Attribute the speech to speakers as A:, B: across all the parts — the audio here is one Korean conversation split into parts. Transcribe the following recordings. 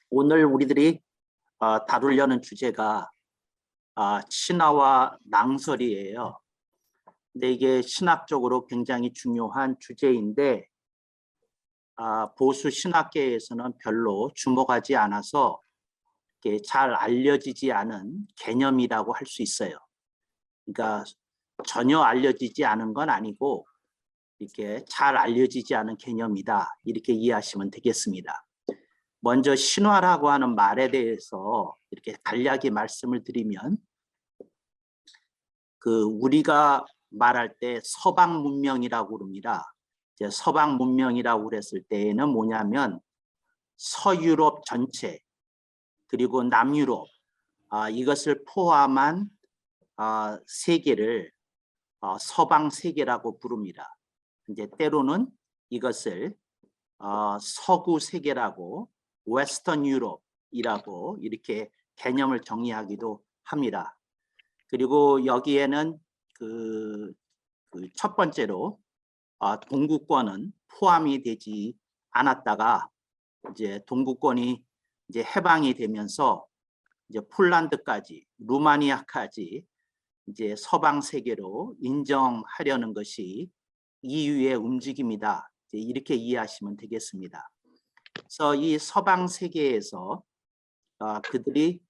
A: 오늘 우리들이 다루려는 주제가 신화와 낭설이에요. 근데 이게 신학적으로 굉장히 중요한 주제인데 보수 신학계에서는 별로 주목하지 않아서 이렇게 잘 알려지지 않은 개념이라고 할 수 있어요. 그러니까 전혀 알려지지 않은 건 아니고 이렇게 잘 알려지지 않은 개념이다, 이렇게 이해하시면 되겠습니다. 먼저 신화라고 하는 말에 대해서 이렇게 간략히 말씀을 드리면, 우리가 말할 때 서방 문명이라고 그럽니다. 이제 서방 문명이라고 그랬을 때에는 뭐냐면 서유럽 전체 그리고 남유럽 이것을 포함한 세계를 서방 세계라고 부릅니다. 이제 때로는 이것을 서구 세계라고, 웨스턴 유럽이라고 이렇게 개념을 정의하기도 합니다. 그리고 여기에는 첫 번째로 동구권은 포함이 되지 않았다가 이제 동구권이 이제 해방이 되면서 이제 폴란드까지, 루마니아까지 이제 서방 세계로 인정하려는 것이 EU의 움직임이다, 이렇게 이해하시면 되겠습니다. 그래서 이 서방 세계에서 그들이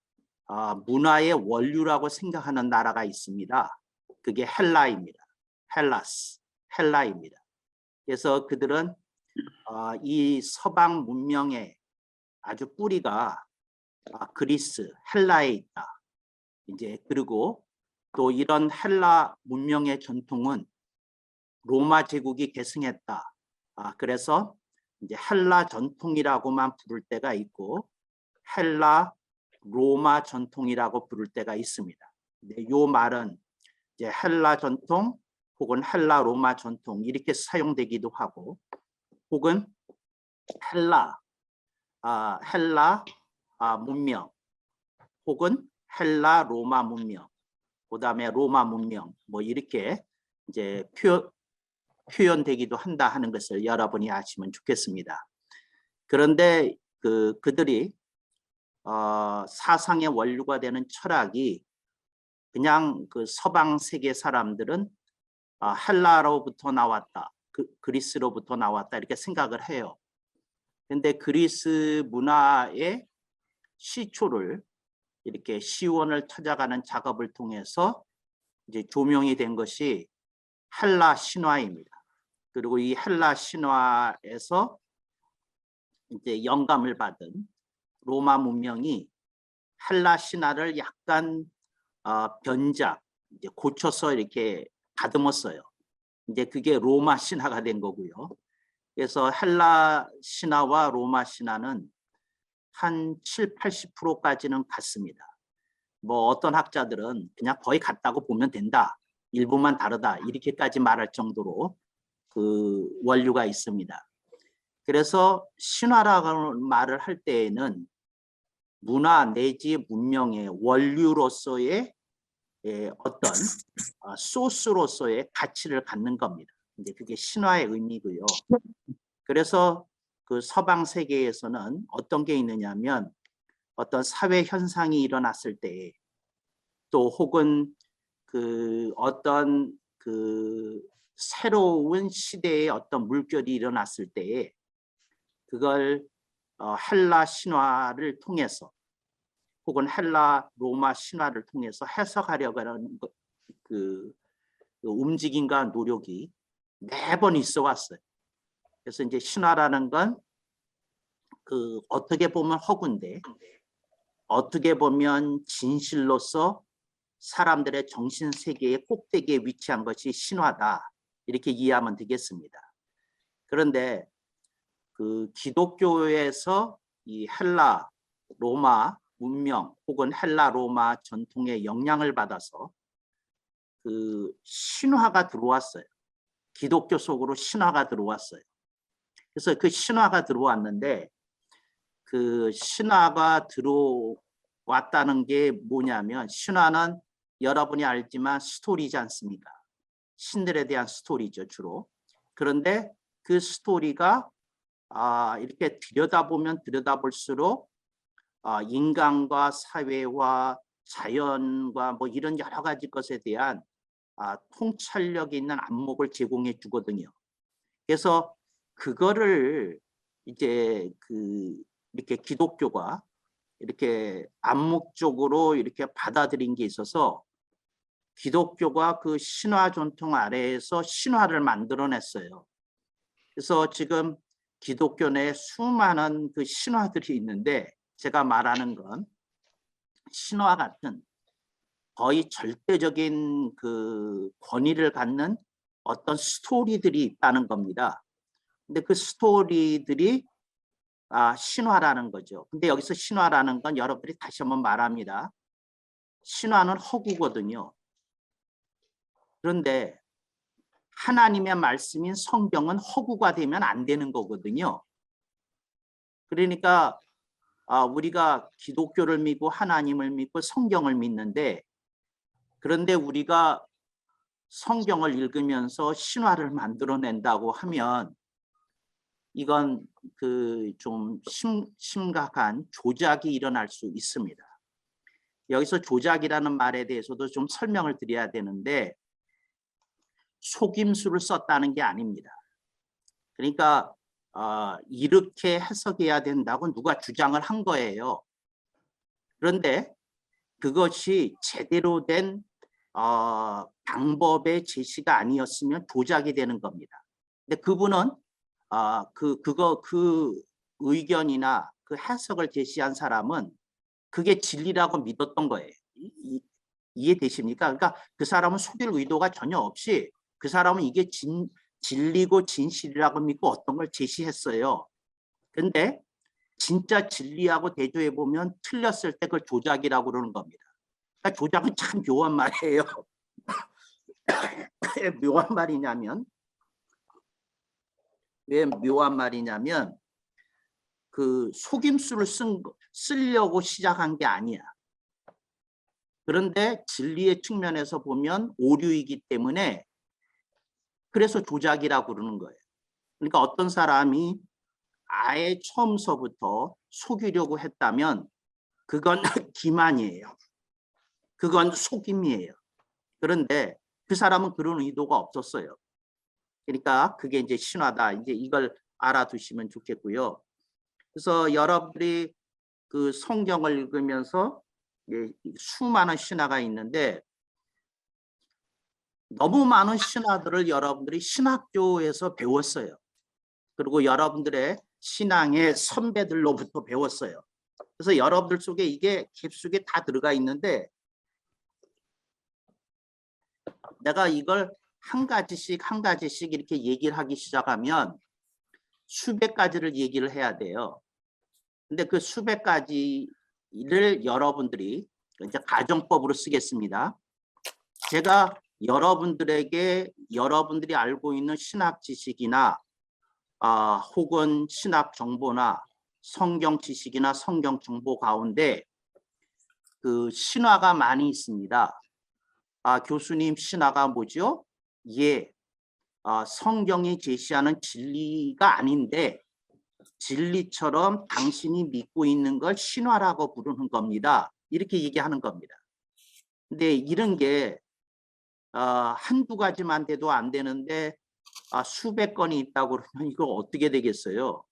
A: 문화의 원류라고 생각하는 나라가 있습니다. 그게 헬라입니다. 헬라입니다. 그래서 그들은 이 서방 문명의 아주 뿌리가 그리스, 헬라에 있다. 이제 그리고 또 이런 헬라 문명의 전통은 로마 제국이 계승했다. 그래서 이제 헬라 전통이라고만 부를 때가 있고 헬라 로마 전통이라고 부를 때가 있습니다. 근데 이 말은 이제 헬라 전통 혹은 헬라 로마 전통 이렇게 사용되기도 하고, 혹은 헬라 문명 혹은 헬라 로마 문명, 그다음에 로마 문명 뭐 이렇게 이제 표현되기도 한다 하는 것을 여러분이 아시면 좋겠습니다. 그런데 그들이 사상의 원류가 되는 철학이 그냥 서방 세계 사람들은 헬라로부터 나왔다, 그리스로부터 나왔다 이렇게 생각을 해요. 그런데 그리스 문화의 시초를 이렇게 시원을 찾아가는 작업을 통해서 이제 조명이 된 것이 헬라 신화입니다. 그리고 이 헬라 신화에서 이제 영감을 받은 로마 문명이 헬라 신화를 약간 변작, 이제 고쳐서 이렇게 다듬었어요. 이제 그게 로마 신화가 된 거고요. 그래서 헬라 신화와 로마 신화는 한 7, 80%까지는 같습니다. 뭐 어떤 학자들은 그냥 거의 같다고 보면 된다, 일부만 다르다 이렇게까지 말할 정도로 그 원류가 있습니다. 그래서 신화라는 말을 할 때에는 문화 내지 문명의 원류로서의 어떤 소스로서의 가치를 갖는 겁니다. 이제 그게 신화의 의미고요. 그래서 그 서방 세계에서는 어떤 게 있느냐면 어떤 사회 현상이 일어났을 때, 또 혹은 어떤 새로운 시대의 어떤 물결이 일어났을 때에 그걸 헬라 신화를 통해서 혹은 헬라 로마 신화를 통해서 해석하려고 하는 그 움직임과 노력이 매번 있어 왔어요. 그래서 이제 신화라는 건 어떻게 보면 허구인데 어떻게 보면 진실로서 사람들의 정신 세계의 꼭대기에 위치한 것이 신화다, 이렇게 이해하면 되겠습니다. 그런데 기독교에서 이 헬라 로마 문명 혹은 헬라 로마 전통의 영향을 받아서 신화가 들어왔어요. 기독교 속으로 신화가 들어왔어요. 그래서 그 신화가 들어왔는데 그 신화가 들어왔다는 게 뭐냐면, 신화는 여러분이 알지만 스토리지 않습니까? 신들에 대한 스토리죠, 주로. 그런데 그 스토리가 이렇게 들여다보면 들여다볼수록 인간과 사회와 자연과 뭐 이런 여러 가지 것에 대한 통찰력 있는 안목을 제공해 주거든요. 그래서 그거를 이제 이렇게 기독교가 이렇게 암묵적으로 이렇게 받아들인 게 있어서 기독교가 그 신화 전통 아래에서 신화를 만들어냈어요. 그래서 지금 기독교 내에 수많은 그 신화들이 있는데 제가 말하는 건 신화 같은 거의 절대적인 그 권위를 갖는 어떤 스토리들이 있다는 겁니다. 근데 그 스토리들이 신화라는 거죠. 근데 여기서 신화라는 건 여러분들이 다시 한번 말합니다. 신화는 허구거든요. 그런데 하나님의 말씀인 성경은 허구가 되면 안 되는 거거든요. 그러니까 우리가 기독교를 믿고 하나님을 믿고 성경을 믿는데 그런데 우리가 성경을 읽으면서 신화를 만들어낸다고 하면 이건 좀 심각한 조작이 일어날 수 있습니다. 여기서 조작이라는 말에 대해서도 좀 설명을 드려야 되는데 속임수를 썼다는 게 아닙니다. 그러니까 이렇게 해석해야 된다고 누가 주장을 한 거예요. 그런데 그것이 제대로 된 방법의 제시가 아니었으면 조작이 되는 겁니다. 근데 그분은 그 의견이나 그 해석을 제시한 사람은 그게 진리라고 믿었던 거예요. 이해되십니까? 그러니까 그 사람은 속일 의도가 전혀 없이 그 사람은 이게 진리고 진실이라고 믿고 어떤 걸 제시했어요. 근데 진짜 진리하고 대조해 보면 틀렸을 때 그걸 조작이라고 그러는 겁니다. 그러니까 조작은 참 묘한 말이에요. 왜 묘한 말이냐면 그 속임수를 쓰려고 시작한 게 아니야. 그런데 진리의 측면에서 보면 오류이기 때문에 그래서 조작이라고 그러는 거예요. 그러니까 어떤 사람이 아예 처음서부터 속이려고 했다면 그건 기만이에요. 그건 속임이에요. 그런데 그 사람은 그런 의도가 없었어요. 그러니까 그게 이제 신화다. 이제 이걸 알아두시면 좋겠고요. 그래서 여러분들이 그 성경을 읽으면서 수많은 신화가 있는데 너무 많은 신화들을 여러분들이 신학교에서 배웠어요. 그리고 여러분들의 신앙의 선배들로부터 배웠어요. 그래서 여러분들 속에 이게 깊숙이 다 들어가 있는데 내가 이걸 한 가지씩 이렇게 얘기를 하기 시작하면 수백 가지를 얘기를 해야 돼요. 근데 그 수백 가지를 여러분들이 이제 가정법으로 쓰겠습니다. 제가 여러분들에게 여러분들이 알고 있는 신학 지식이나 혹은 신학 정보나 성경 지식이나 성경 정보 가운데 그 신화가 많이 있습니다. 교수님 신화가 뭐죠? 예, 성경이 제시하는 진리가 아닌데 진리처럼 당신이 믿고 있는 걸 신화라고 부르는 겁니다. 이렇게 얘기하는 겁니다. 근데 이런 게 한두 가지만 돼도 안 되는데 수백 건이 있다고 그러면 이거 어떻게 되겠어요?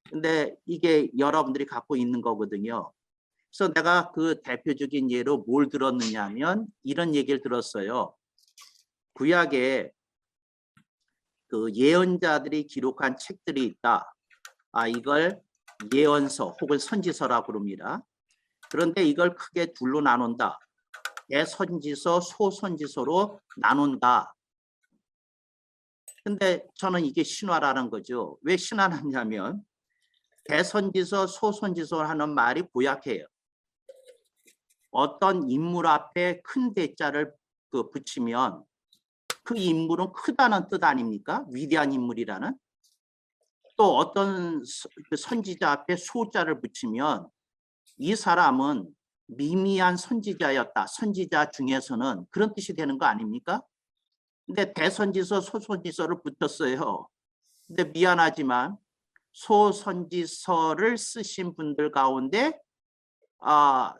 A: 근데 이게 여러분들이 갖고 있는 거거든요. 그래서 내가 그 대표적인 예로 뭘 들었느냐 하면 이런 얘기를 들었어요. 구약에 그 예언자들이 기록한 책들이 있다. 이걸 예언서 혹은 선지서라고 그럽니다. 그런데 이걸 크게 둘로 나눈다. 대선지서, 소선지서로 나눈다. 근데 저는 이게 신화라는 거죠. 왜 신화냐면 대선지서, 소선지서 하는 말이 고약해요. 어떤 인물 앞에 큰 대자를 붙이면 그 인물은 크다는 뜻 아닙니까? 위대한 인물이라는. 또 어떤 선지자 앞에 소자를 붙이면 이 사람은 미미한 선지자였다. 선지자 중에서는 그런 뜻이 되는 거 아닙니까? 근데 대선지서, 소선지서를 붙였어요. 근데 미안하지만 소선지서를 쓰신 분들 가운데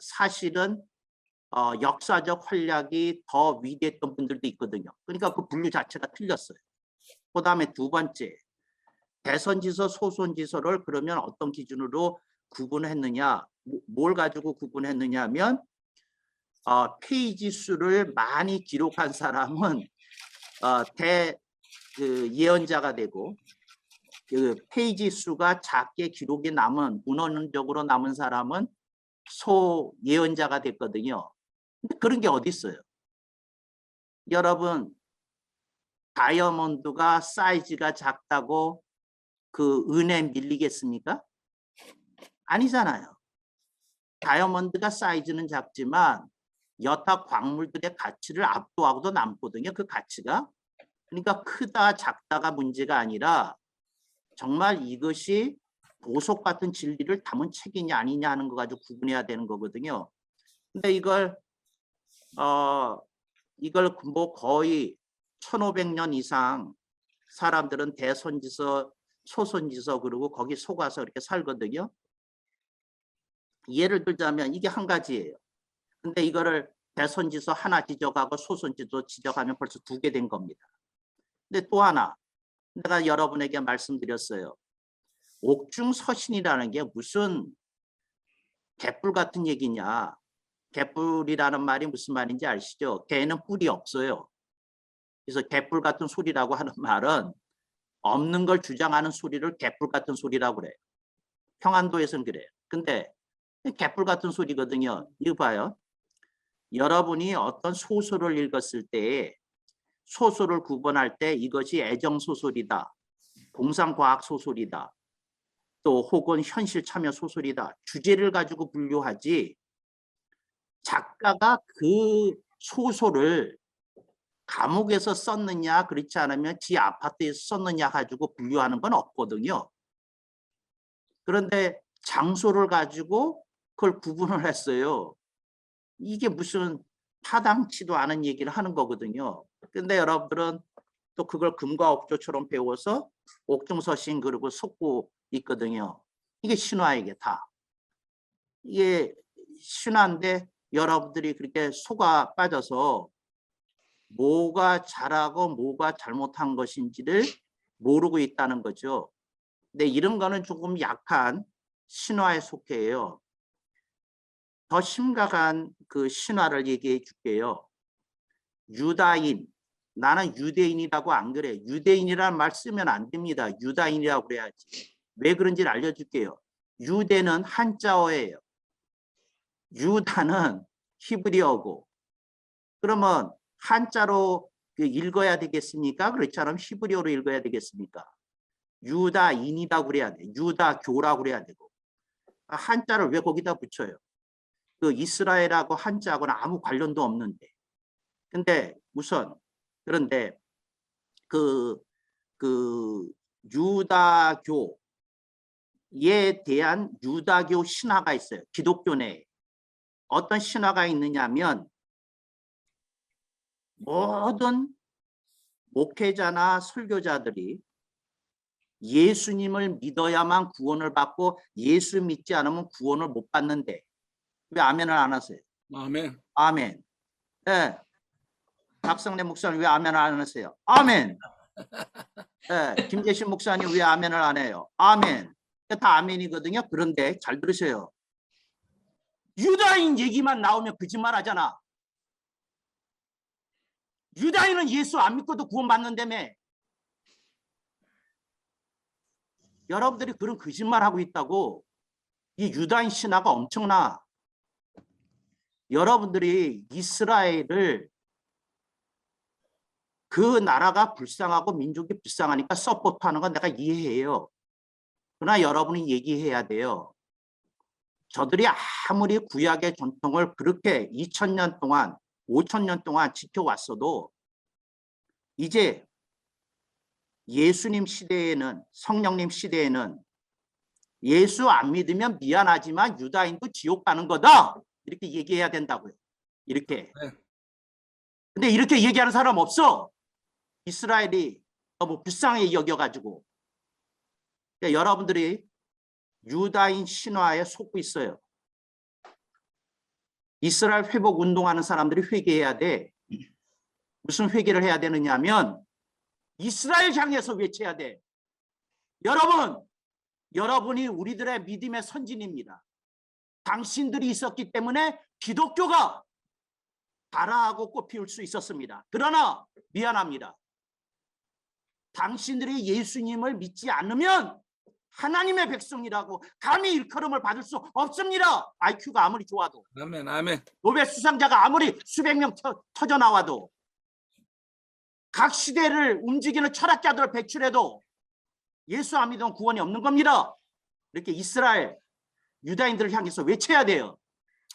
A: 사실은 역사적 활약이 더 위대했던 분들도 있거든요. 그러니까 그 분류 자체가 틀렸어요. 그다음에 두 번째, 대선지서, 소선지서를 그러면 어떤 기준으로 구분했느냐, 뭘 가지고 구분했느냐 하면 페이지 수를 많이 기록한 사람은 예언자가 되고, 그 페이지 수가 작게 기록이 남은, 문헌적으로 남은 사람은 소예언자가 됐거든요. 근데 그런 게 어디 있어요? 여러분, 다이아몬드가 사이즈가 작다고 그 은에 밀리겠습니까? 아니잖아요. 다이아몬드가 사이즈는 작지만 여타 광물들의 가치를 압도하고도 남거든요. 그 가치가. 그러니까 크다 작다가 문제가 아니라 정말 이것이 보석 같은 진리를 담은 책이냐 아니냐 하는 거 가지고 구분해야 되는 거거든요. 근데 이걸 뭐 거의 1500년 이상 사람들은 대선지서, 소선지서 그리고 거기 속아서 이렇게 살거든요. 예를 들자면 이게 한 가지예요. 근데 이거를 대선지서 하나 지적하고 소선지서 지적하면 벌써 두 개 된 겁니다. 근데 또 하나, 내가 여러분에게 말씀드렸어요. 옥중서신이라는 게 무슨 개뿔 같은 얘기냐. 개뿔이라는 말이 무슨 말인지 아시죠? 개는 뿔이 없어요. 그래서 개뿔 같은 소리라고 하는 말은 없는 걸 주장하는 소리를 개뿔 같은 소리라고 그래요. 평안도에서는 그래요. 근데 개뿔 같은 소리거든요. 이거 봐요. 여러분이 어떤 소설을 읽었을 때 소설을 구분할 때 이것이 애정소설이다, 공상과학소설이다, 또 혹은 현실 참여 소설이다, 주제를 가지고 분류하지 작가가 그 소설을 감옥에서 썼느냐 그렇지 않으면 지 아파트에서 썼느냐 가지고 분류하는 건 없거든요. 그런데 장소를 가지고 그걸 구분을 했어요. 이게 무슨 타당치도 않은 얘기를 하는 거거든요. 근데 여러분들은 또 그걸 금과 옥조처럼 배워서 옥중서신 그리고 속고 있거든요. 이게 신화에게 다. 이게 신화인데 여러분들이 그렇게 속아 빠져서 뭐가 잘하고 뭐가 잘못한 것인지를 모르고 있다는 거죠. 근데 이런 거는 조금 약한 신화에 속해요. 더 심각한 그 신화를 얘기해 줄게요. 유다인, 나는 유대인이라고 안 그래. 유대인이라는 말 쓰면 안 됩니다. 유다인이라고 그래야지. 왜 그런지를 알려줄게요. 유대는 한자어예요. 유다는 히브리어고. 그러면 한자로 읽어야 되겠습니까? 그렇지 않으면 히브리어로 읽어야 되겠습니까? 유다인이라고 그래야 돼. 유다교라고 그래야 되고. 한자를 왜 거기다 붙여요? 그 이스라엘하고 한자하고는 아무 관련도 없는데. 근데 우선 그런데 그 유다교에 대한 유다교 신화가 있어요. 기독교 내에. 어떤 신화가 있느냐면 모든 목회자나 설교자들이 예수님을 믿어야만 구원을 받고 예수 믿지 않으면 구원을 못 받는데 왜 아멘을 안 하세요?
B: 아멘.
A: 아멘. 네. 박성래 목사님 왜 아멘을 안 하세요? 아멘. 네. 김재신 목사님 왜 아멘을 안 해요? 아멘. 다 아멘이거든요. 그런데 잘 들으세요. 유다인 얘기만 나오면 거짓말 하잖아. 유다인은 예수 안 믿고도 구원받는다며. 여러분들이 그런 거짓말 하고 있다고. 이 유다인 신화가 엄청나. 여러분들이 이스라엘을 그 나라가 불쌍하고 민족이 불쌍하니까 서포트하는 건 내가 이해해요. 그러나 여러분이 얘기해야 돼요. 저들이 아무리 구약의 전통을 그렇게 2000년 동안 5000년 동안 지켜왔어도 이제 예수님 시대에는 성령님 시대에는 예수 안 믿으면 미안하지만 유다인도 지옥 가는 거다. 이렇게 얘기해야 된다고요. 이렇게.
B: 네.
A: 근데 이렇게 얘기하는 사람 없어. 이스라엘이 너무 불쌍하게 여겨가지고. 그러니까 여러분들이 유다인 신화에 속고 있어요. 이스라엘 회복 운동하는 사람들이 회개해야 돼. 무슨 회개를 해야 되느냐 하면 이스라엘 향해서 외쳐야 돼. 여러분이 우리들의 믿음의 선진입니다. 당신들이 있었기 때문에 기독교가 발아하고 꽃피울 수 있었습니다. 그러나 미안합니다. 당신들이 예수님을 믿지 않으면 하나님의 백성이라고 감히 일컬음을 받을 수 없습니다. IQ가 아무리 좋아도,
B: 아멘, 아멘.
A: 노벨 수상자가 아무리 수백 명 터져 나와도, 각 시대를 움직이는 철학자들을 배출해도 예수 안 믿으면 구원이 없는 겁니다. 이렇게 이스라엘 유다인들을 향해서 외쳐야 돼요.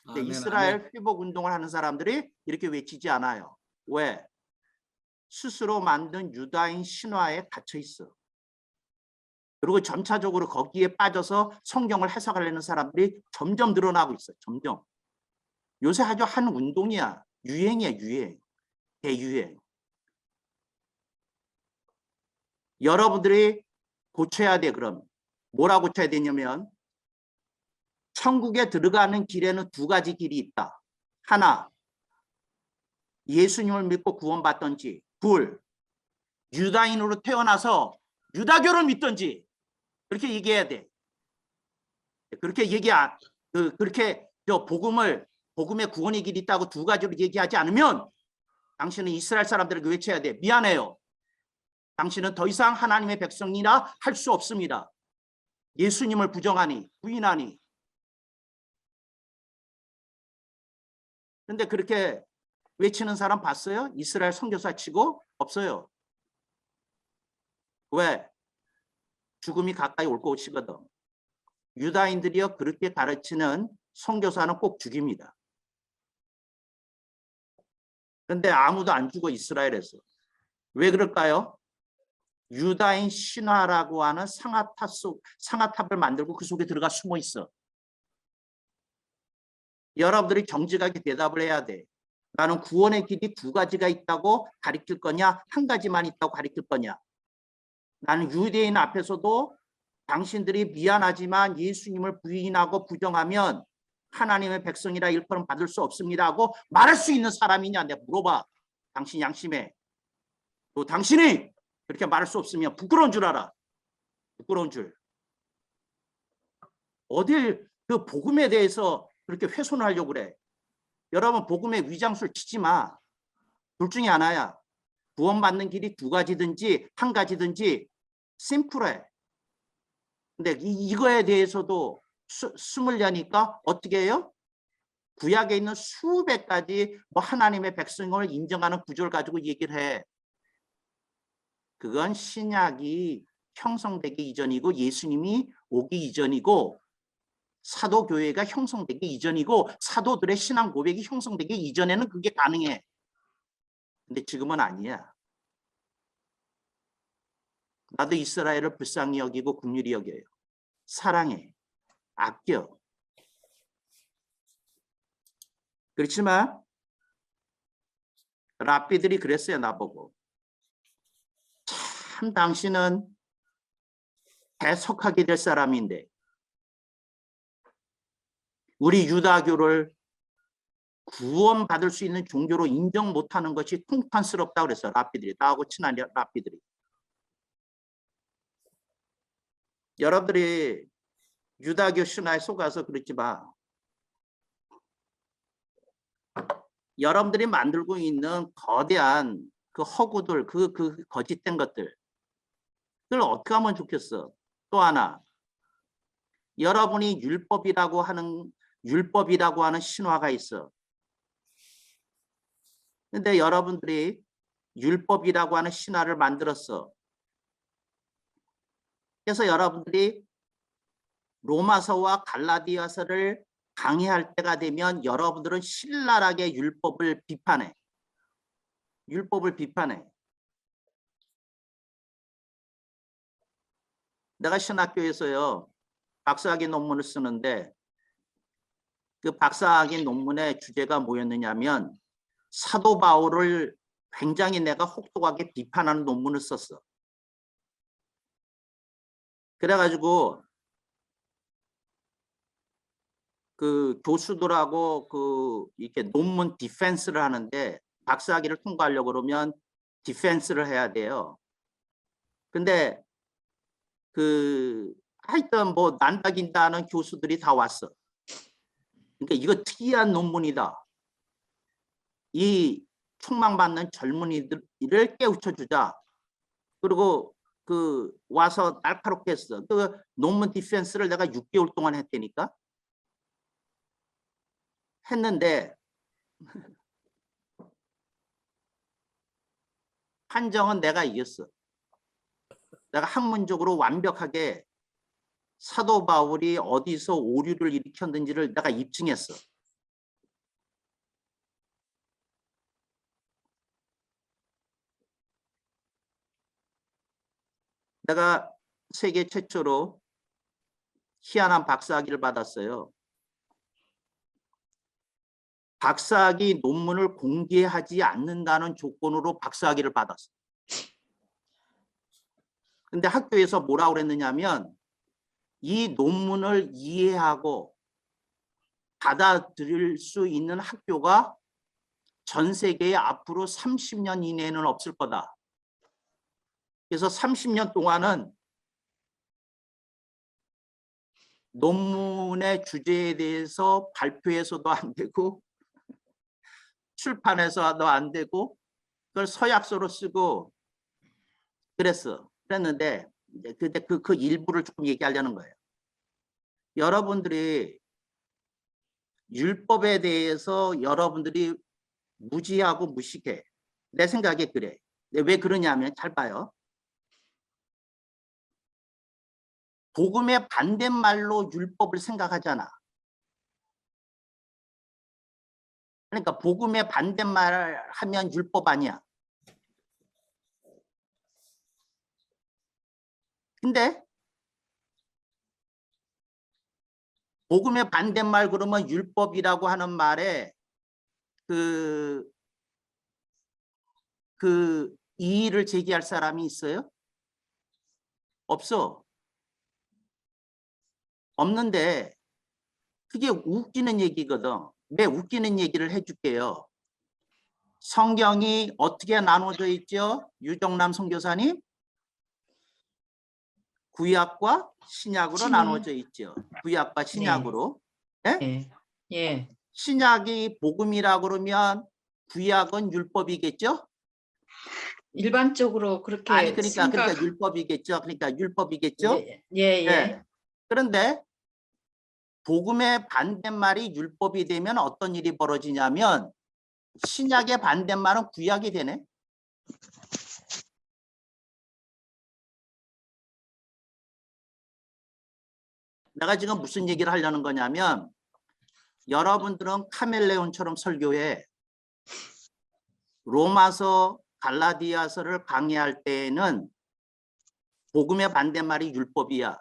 A: 근데
B: 아멘,
A: 이스라엘
B: 아멘.
A: 회복 운동을 하는 사람들이 이렇게 외치지 않아요. 왜? 스스로 만든 유다인 신화에 갇혀 있어. 그리고 점차적으로 거기에 빠져서 성경을 해석하려는 사람들이 점점 늘어나고 있어요. 점점. 요새 아주 한 운동이야. 유행이야, 유행. 대유행. 여러분들이 고쳐야 돼. 그럼 뭐라고 고쳐야 되냐면 천국에 들어가는 길에는 두 가지 길이 있다. 하나, 예수님을 믿고 구원받던지. 둘, 유다인으로 태어나서 유다교를 믿던지. 그렇게 얘기해야 돼. 그렇게 그렇게 복음의 구원의 길이 있다고 두 가지로 얘기하지 않으면 당신은 이스라엘 사람들에게 외쳐야 돼. 미안해요. 당신은 더 이상 하나님의 백성이라 할 수 없습니다. 예수님을 부정하니, 부인하니. 근데 그렇게 외치는 사람 봤어요? 이스라엘 선교사 치고? 없어요. 왜? 죽음이 가까이 올 것이거든. 유다인들이요 그렇게 가르치는 선교사는 꼭 죽입니다. 근데 아무도 안 죽어 이스라엘에서. 왜 그럴까요? 유다인 신화라고 하는 상아탑을 만들고 그 속에 들어가 숨어 있어. 여러분들이 정직하게 대답을 해야 돼. 나는 구원의 길이 두 가지가 있다고 가르칠 거냐, 한 가지만 있다고 가르칠 거냐. 나는 유대인 앞에서도 당신들이 미안하지만 예수님을 부인하고 부정하면 하나님의 백성이라 일컬음 받을 수 없습니다 하고 말할 수 있는 사람이냐 내가 물어봐. 당신 양심에. 또 당신이 그렇게 말할 수 없으면 부끄러운 줄 알아. 부끄러운 줄. 어딜 그 복음에 대해서 그렇게 훼손을 하려고 그래. 여러분 복음의 위장술 치지 마. 둘 중에 하나야. 구원받는 길이 두 가지든지 한 가지든지 심플해. 근데 이거에 대해서도 숨으려니까 어떻게 해요? 구약에 있는 수백 가지 하나님의 백성을 인정하는 구조를 가지고 얘기를 해. 그건 신약이 형성되기 이전이고 예수님이 오기 이전이고 사도교회가 형성되기 이전이고 사도들의 신앙 고백이 형성되기 이전에는 그게 가능해. 근데 지금은 아니야. 나도 이스라엘을 불쌍히 여기고 긍휼히 여겨요. 사랑해. 아껴. 그렇지만 랍비들이 그랬어요. 나보고. 참 당신은 해석하게 될 사람인데 우리 유다교를 구원받을 수 있는 종교로 인정 못하는 것이 통탄스럽다고 그랬어요. 랍비들이. 나하고 친한 랍비들이. 여러분들이 유다교 신화에 속아서 그렇지 마. 여러분들이 만들고 있는 거대한 그 허구들, 그 거짓된 것들, 그걸 어떻게 하면 좋겠어? 또 하나, 여러분이 율법이라고 하는 신화가 있어. 근데 여러분들이 율법이라고 하는 신화를 만들었어. 그래서 여러분들이 로마서와 갈라디아서를 강의할 때가 되면 여러분들은 신랄하게 율법을 비판해. 율법을 비판해. 내가 신학교에서요 박사학위 논문을 쓰는데 그 박사학위 논문의 주제가 뭐였느냐면 사도 바울을 굉장히 내가 혹독하게 비판하는 논문을 썼어. 그래가지고 그 교수들하고 그 이렇게 논문 디펜스를 하는데 박사학위를 통과하려고 그러면 디펜스를 해야 돼요. 근데 그 하여튼 뭐 난다긴다 하는 교수들이 다 왔어. 그러니까 이거 특이한 논문이다. 이 촉망받는 젊은이들을 깨우쳐 주자. 그리고 그 와서 날카롭게 했어. 그 논문 디펜스를 내가 6개월 동안 했다니까. 했는데 판정은 내가 이겼어. 내가 학문적으로 완벽하게 사도 바울이 어디서 오류를 일으켰는지를 내가 입증했어. 내가 세계 최초로 희한한 박사학위를 받았어요. 박사학위 논문을 공개하지 않는다는 조건으로 박사학위를 받았어. 근데 학교에서 뭐라고 그랬느냐면 이 논문을 이해하고 받아들일 수 있는 학교가 전 세계에 앞으로 30년 이내에는 없을 거다. 그래서 30년 동안은 논문의 주제에 대해서 발표해서도 안 되고 출판해서도 안 되고 그걸 서약서로 쓰고 그랬어. 그랬는데 근데 그 일부를 조금 얘기하려는 거예요. 여러분들이 율법에 대해서 여러분들이 무지하고 무식해. 내 생각에 그래. 왜 그러냐면 잘 봐요. 복음의 반대말로 율법을 생각하잖아. 그러니까 복음의 반대말 하면 율법 아니야. 근데 복음의 반대말 그러면 율법이라고 하는 말에 그 이의를 제기할 사람이 있어요? 없어. 없는데 그게 웃기는 얘기거든. 왜 웃기는 얘기를 해줄게요. 성경이 어떻게 나눠져 있죠? 유정남 선교사님? 구약과 신약으로 나눠져 있죠. 구약과 신약으로. 네?
B: 예. 예.
A: 신약이 복음이라고 그러면 구약은 율법이겠죠?
B: 일반적으로 그렇게
A: 아니 그러니까 율법이겠죠. 그러니까 율법이겠죠?
B: 예.
A: 네. 그런데 복음의 반대말이 율법이 되면 어떤 일이 벌어지냐면 신약의 반대말은 구약이 되네. 내가 지금 무슨 얘기를 하려는 거냐면 여러분들은 카멜레온처럼 설교해. 로마서 갈라디아서를 강의할 때에는 복음의 반대말이 율법이야.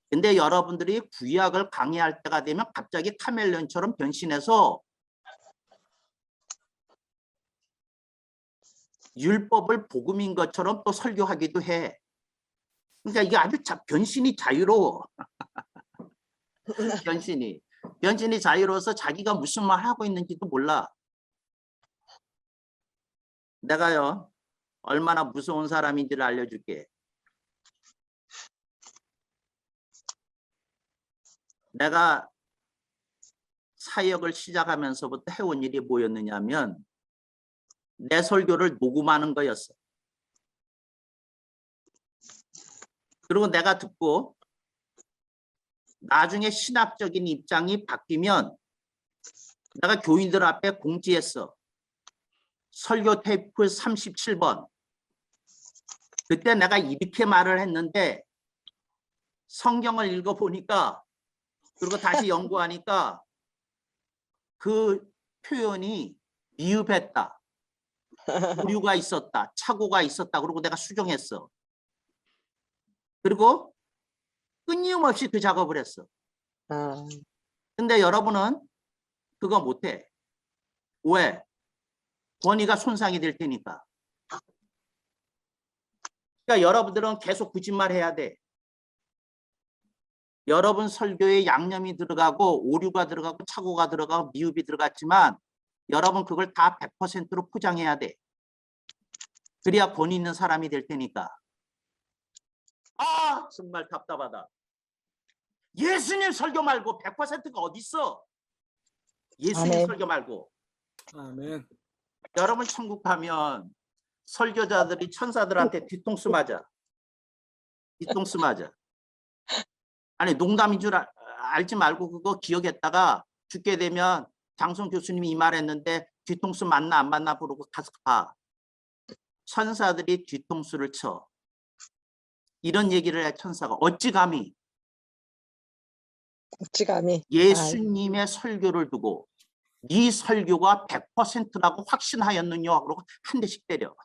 A: 근데 여러분들이 구약을 강의할 때가 되면 갑자기 카멜레온처럼 변신해서 율법을 복음인 것처럼 또 설교하기도 해. 그러니까 이게 아주 변신이 자유로워. 변신이 자유로워서 자기가 무슨 말 하고 있는지도 몰라. 내가요 얼마나 무서운 사람인지를 알려줄게. 내가 사역을 시작하면서부터 해온 일이 뭐였느냐면 내 설교를 녹음하는 거였어. 그리고 내가 듣고 나중에 신학적인 입장이 바뀌면 내가 교인들 앞에 공지했어. 설교 테이프 37번. 그때 내가 이렇게 말을 했는데 성경을 읽어보니까 그리고 다시 연구하니까 그 표현이 미흡했다. 오류가 있었다. 착오가 있었다. 그리고 내가 수정했어. 그리고 끊임없이 그 작업을 했어. 근데 여러분은 그거 못해. 왜? 권위가 손상이 될 테니까. 그러니까 여러분들은 계속 거짓말 해야 돼. 여러분 설교에 양념이 들어가고 오류가 들어가고 착오가 들어가고 미흡이 들어갔지만 여러분 그걸 다 100%로 포장해야 돼. 그래야 권위 있는 사람이 될 테니까. 아 정말 답답하다. 예수님 설교 말고 100%가 어딨어? 예수님
B: 아멘.
A: 설교 말고.
C: 아멘.
A: 여러분 천국 가면 설교자들이 천사들한테 뒤통수 맞아. 뒤통수 맞아. 아니 농담인 줄 알지 말고 그거 기억했다가 죽게 되면 장성 교수님이 이 말했는데 뒤통수 맞나 안 맞나 부르고 가서 가. 천사들이 뒤통수를 쳐. 이런 얘기를 해 천사가. 어찌 감히
B: 어찌감히.
A: 예수님의 설교를 두고 네 설교가 100%라고 확신하였느냐 그러고 한 대씩 때려.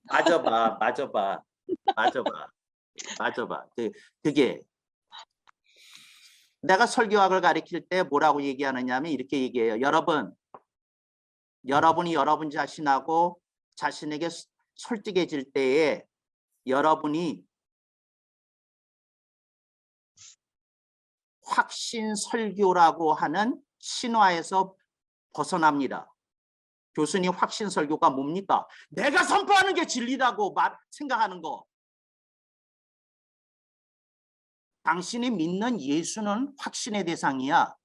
A: 맞아봐, 맞아봐, 맞아봐, 맞아봐. 그게 내가 설교학을 가르칠 때 뭐라고 얘기하느냐면 이렇게 얘기해요. 여러분이 여러분 자신하고 자신에게 솔직해질 때에 여러분이 확신 설교라고 하는 신화에서 벗어납니다. 교수님 확신 설교가 뭡니까? 내가 선포하는 게 진리라고 생각하는 거. 당신이 믿는 예수는 확신의 대상이야.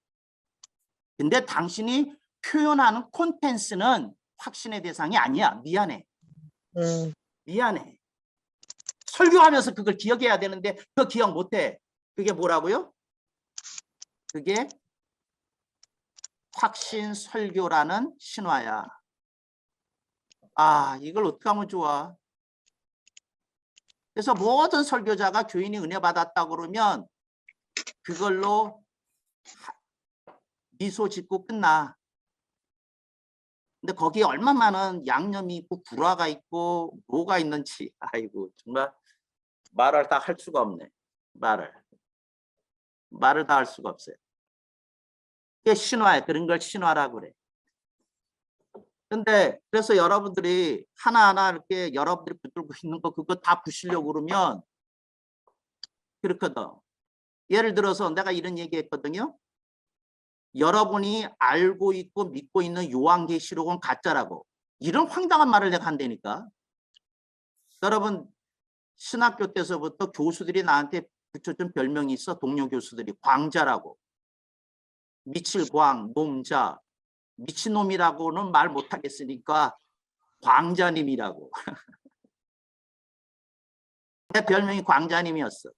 A: 근데 당신이 표현하는 콘텐츠는 확신의 대상이 아니야. 미안해. 미안해. 설교하면서 그걸 기억해야 되는데 그거 기억 못해. 그게 뭐라고요? 그게 확신 설교라는 신화야. 아, 이걸 어떻게 하면 좋아? 그래서 모든 설교자가 교인이 은혜 받았다 그러면 그걸로 미소 짓고 끝나. 근데 거기에 얼마 많은 양념이 있고 불화가 있고 뭐가 있는지 아이고 정말 말을 다 할 수가 없네. 말을 다 할 수가 없어요. 이게 신화야. 그런 걸 신화라고 그래. 근데 그래서 여러분들이 하나하나 이렇게 여러분들이 붙들고 있는 거 그거 다 부시려고 그러면 그렇거든. 예를 들어서 내가 이런 얘기 했거든요. 여러분이 알고 있고 믿고 있는 요한계시록은 가짜라고. 이런 황당한 말을 내가 한다니까. 여러분 신학교 때서부터 교수들이 나한테 붙여준 별명이 있어. 동료 교수들이 광자라고. 미칠 광, 놈자. 미친놈이라고는 말 못하겠으니까 광자님이라고. 내 별명이 광자님이었어.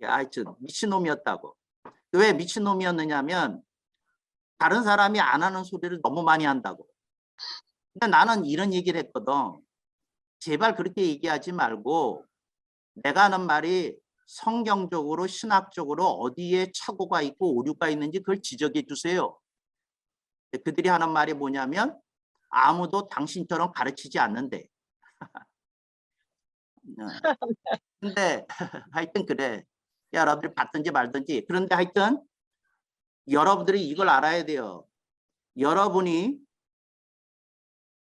A: 하여튼 미친놈이었다고. 왜 미친놈이었느냐면 다른 사람이 안 하는 소리를 너무 많이 한다고. 근데 나는 이런 얘기를 했거든. 제발 그렇게 얘기하지 말고 내가 하는 말이 성경적으로 신학적으로 어디에 착오가 있고 오류가 있는지 그걸 지적해 주세요. 그들이 하는 말이 뭐냐면 아무도 당신처럼 가르치지 않는데. 근데 하여튼 그래. 여러분들이 받든지 말든지. 그런데 하여튼 여러분들이 이걸 알아야 돼요. 여러분이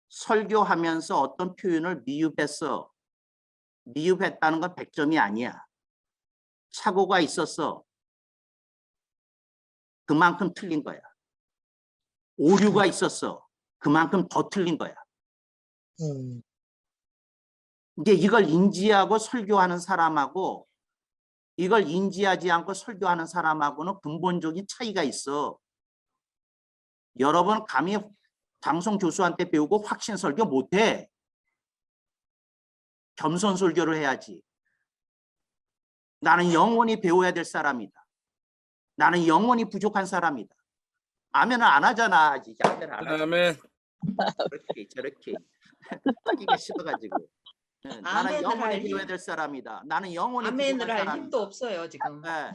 A: 설교하면서 어떤 표현을 미흡했어. 미흡했다는 건 100점이 아니야. 착오가 있었어. 그만큼 틀린 거야. 오류가 있었어. 그만큼 더 틀린 거야. 이제 이걸 인지하고 설교하는 사람하고 이걸 인지하지 않고 설교하는 사람하고는 근본적인 차이가 있어. 여러분 감히 장성 교수한테 배우고 확신 설교 못해. 겸손 설교를 해야지. 나는 영원히 배워야 될 사람이다. 나는 영원히 부족한 사람이다. 아멘을 안 하잖아. 이제 아멘을 안 하잖아.
C: 아멘.
A: 저렇게 저렇게 하기가 싫어가지고. 나는 영원히 배워야 될 사람이다. 나는 영원히
D: 아멘을
A: 부족한
D: 할
A: 사람이다.
D: 힘도 없어요 지금.
A: 네.